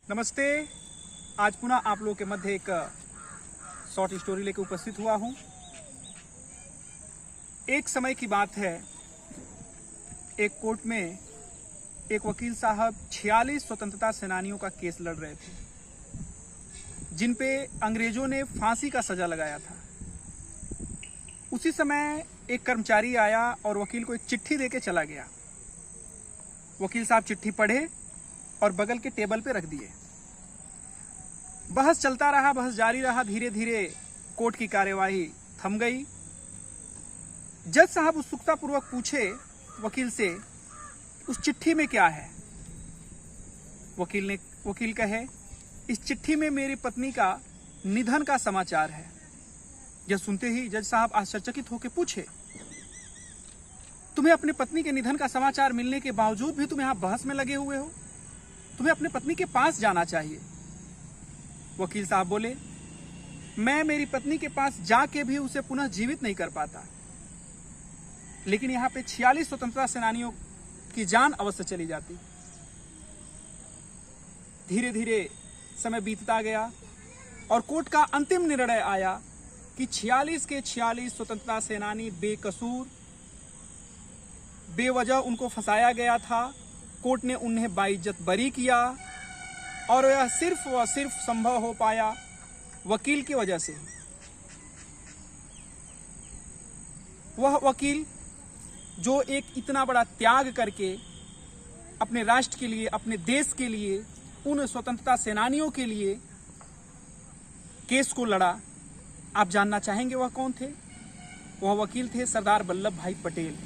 नमस्ते। आज पुनः आप लोगों के मध्य एक शॉर्ट स्टोरी लेकर उपस्थित हुआ हूं। एक समय की बात है, एक कोर्ट में एक वकील साहब 46 स्वतंत्रता सेनानियों का केस लड़ रहे थे, जिन पे अंग्रेजों ने फांसी का सजा लगाया था। उसी समय एक कर्मचारी आया और वकील को एक चिट्ठी देके चला गया। वकील साहब चिट्ठी पढ़े और बगल के टेबल पे रख दिए। बहस चलता रहा, बहस जारी रहा। धीरे धीरे कोर्ट की कार्यवाही थम गई। जज साहब उत्सुकतापूर्वक पूछे वकील से, उस चिट्ठी में क्या है? वकील कहे, इस चिट्ठी में मेरी पत्नी का निधन का समाचार है। यह सुनते ही जज साहब आश्चर्यचकित होकर पूछे, तुम्हें अपनी पत्नी के निधन का समाचार मिलने के बावजूद भी तुम यहां बहस में लगे हुए हो? तुम्हें अपनी पत्नी के पास जाना चाहिए। वकील साहब बोले, मैं मेरी पत्नी के पास जाके भी उसे पुनः जीवित नहीं कर पाता, लेकिन यहां पे 46 स्वतंत्रता सेनानियों की जान अवश्य चली जाती। धीरे धीरे समय बीतता गया और कोर्ट का अंतिम निर्णय आया कि 46 के 46 स्वतंत्रता सेनानी बेकसूर, बेवजह उनको फंसाया गया था। कोर्ट ने उन्हें बाइज्जत बरी किया और यह सिर्फ व सिर्फ संभव हो पाया वकील की वजह से। वह वकील जो एक इतना बड़ा त्याग करके अपने राष्ट्र के लिए, अपने देश के लिए, उन स्वतंत्रता सेनानियों के लिए केस को लड़ा। आप जानना चाहेंगे वह कौन थे? वह वकील थे सरदार वल्लभ भाई पटेल।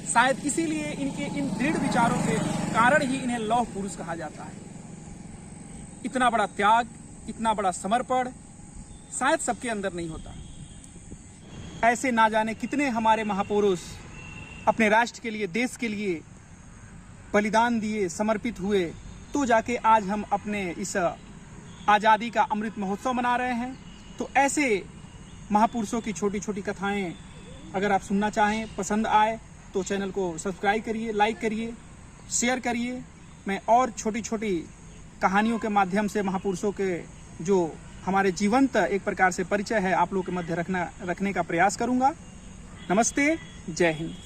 शायद इसीलिए इनके इन दृढ़ विचारों के कारण ही इन्हें लौह पुरुष कहा जाता है। इतना बड़ा त्याग, इतना बड़ा समर्पण शायद सबके अंदर नहीं होता। ऐसे ना जाने कितने हमारे महापुरुष अपने राष्ट्र के लिए, देश के लिए बलिदान दिए, समर्पित हुए, तो जाके आज हम अपने इस आज़ादी का अमृत महोत्सव मना रहे हैं। तो ऐसे महापुरुषों की छोटी छोटी कथाएं अगर आप सुनना चाहें, पसंद आए, तो चैनल को सब्सक्राइब करिए, लाइक करिए, शेयर करिए। मैं और छोटी छोटी कहानियों के माध्यम से महापुरुषों के जो हमारे जीवंत एक प्रकार से परिचय है आप लोगों के मध्य रखने का प्रयास करूंगा। नमस्ते, जय हिंद।